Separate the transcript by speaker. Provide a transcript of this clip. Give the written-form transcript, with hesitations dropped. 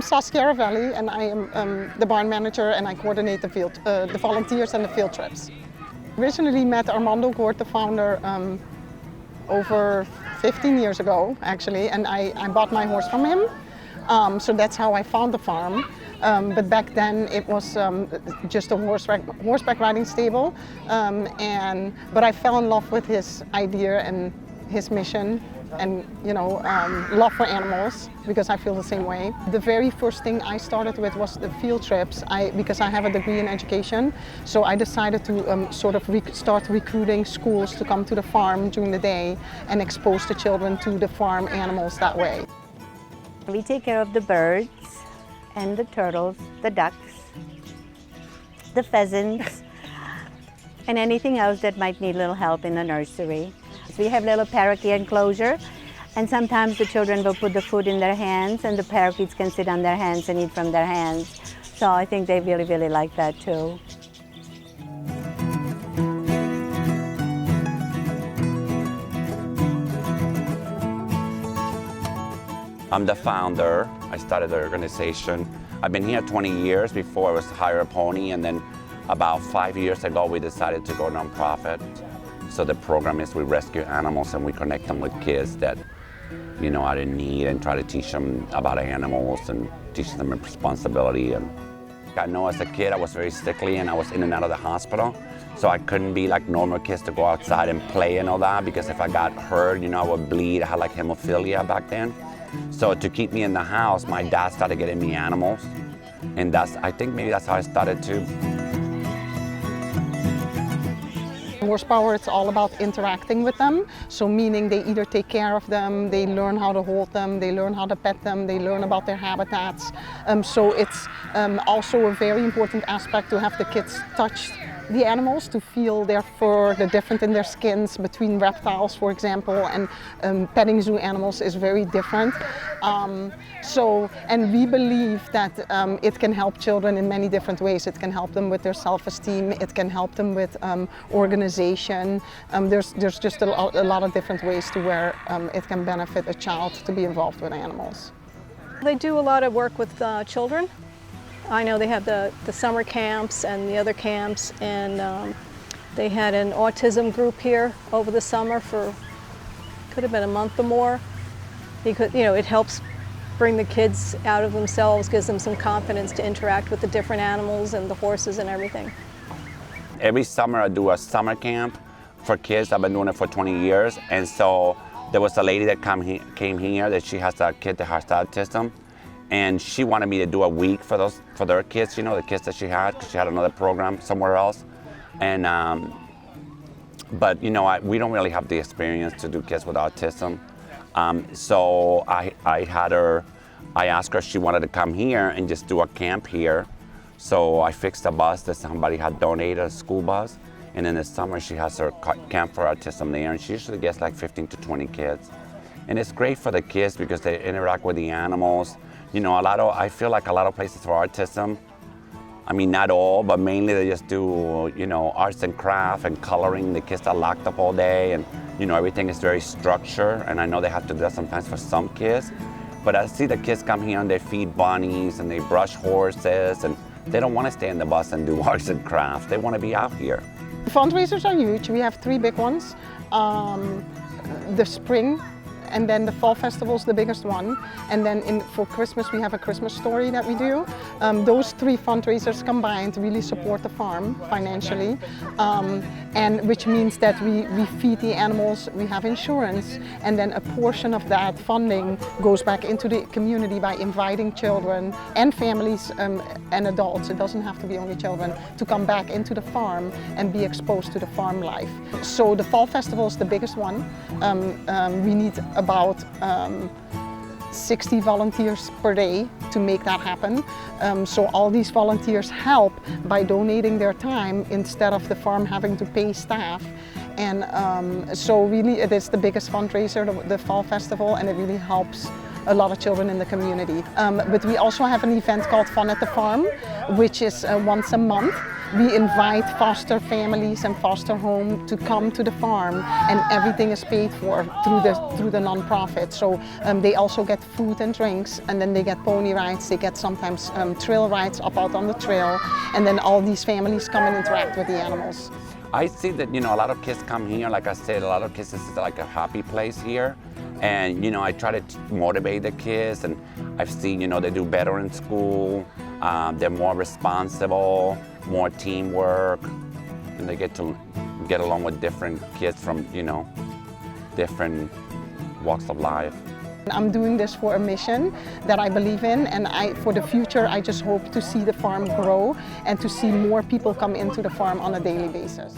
Speaker 1: Saskia Valley, and I am the barn manager, and I coordinate the volunteers and the field trips. Originally met Armando Gort, the founder, over 15 years ago, actually, and I bought my horse from him. So that's how I found the farm. But back then it was just a horseback riding stable, but I fell in love with his idea and his mission, and love for animals, because I feel the same way. The very first thing I started with was the field trips. Because I have a degree in education, so I decided to start recruiting schools to come to the farm during the day and expose the children to the farm animals that way.
Speaker 2: We take care of the birds and the turtles, the ducks, the pheasants, and anything else that might need a little help in the nursery. We have little parakeet enclosure, and sometimes the children will put the food in their hands, and the parakeets can sit on their hands and eat from their hands. So I think they really, really like that too.
Speaker 3: I'm the founder. I started the organization. I've been here 20 years. Before I was hire a pony, and then about 5 years ago we decided to go nonprofit. So the program is we rescue animals and we connect them with kids that are in need, and try to teach them about animals and teach them responsibility. And I know as a kid I was very sickly and I was in and out of the hospital, so I couldn't be like normal kids to go outside and play and all that, because if I got hurt, I would bleed. I had like hemophilia back then. So to keep me in the house, my dad started getting me animals, and I think maybe that's how I started too.
Speaker 1: Horsepower, it's all about interacting with them. So meaning they either take care of them, they learn how to hold them, they learn how to pet them, they learn about their habitats. So it's also a very important aspect to have the kids touch the animals, to feel their fur, the difference in their skins between reptiles, for example, and petting zoo animals is very different. And we believe that it can help children in many different ways. It can help them with their self-esteem, it can help them with organization. There's just a lot of different ways to where it can benefit a child to be involved with animals.
Speaker 4: They do a lot of work with children. I know they have the summer camps and the other camps, and they had an autism group here over the summer for, could have been a month or more. It helps bring the kids out of themselves, gives them some confidence to interact with the different animals and the horses and everything.
Speaker 3: Every summer I do a summer camp for kids. I've been doing it for 20 years, and so there was a lady that came here that she has a kid that has autism. And she wanted me to do a week for their kids, the kids that she had, because she had another program somewhere else. And but we don't really have the experience to do kids with autism. So I asked her if she wanted to come here and just do a camp here. So I fixed a bus that somebody had donated, a school bus. And in the summer she has her camp for autism there, and she usually gets like 15 to 20 kids. And it's great for the kids because they interact with the animals. I feel like a lot of places for autism, I mean, not all, but mainly they just do, arts and craft and coloring. The kids are locked up all day, and, everything is very structured. And I know they have to do that sometimes for some kids. But I see the kids come here and they feed bunnies and they brush horses, and they don't want to stay in the bus and do arts and craft. They want to be out here.
Speaker 1: Fundraisers are huge. We have 3 big ones. The spring, and then the fall festival is the biggest one. And then for Christmas, we have a Christmas story that we do. Those 3 fundraisers combined really support the farm financially, and which means that we feed the animals, we have insurance, and then a portion of that funding goes back into the community by inviting children and families and adults, it doesn't have to be only children, to come back into the farm and be exposed to the farm life. So the fall festival is the biggest one. We need about 60 volunteers per day to make that happen. So all these volunteers help by donating their time instead of the farm having to pay staff. And so really it is the biggest fundraiser, the Fall Festival, and it really helps a lot of children in the community. But we also have an event called Fun at the Farm, which is once a month. We invite foster families and foster homes to come to the farm, and everything is paid for through the nonprofit. So they also get food and drinks, and then they get pony rides. They get sometimes trail rides up out on the trail, and then all these families come and interact with the animals.
Speaker 3: I see that, a lot of kids come here. Like I said, a lot of kids, this is like a happy place here. And, I try to motivate the kids, and I've seen, they do better in school. They're more responsible, more teamwork, and they get to get along with different kids from, different walks of life.
Speaker 1: I'm doing this for a mission that I believe in, and for the future, I just hope to see the farm grow and to see more people come into the farm on a daily basis.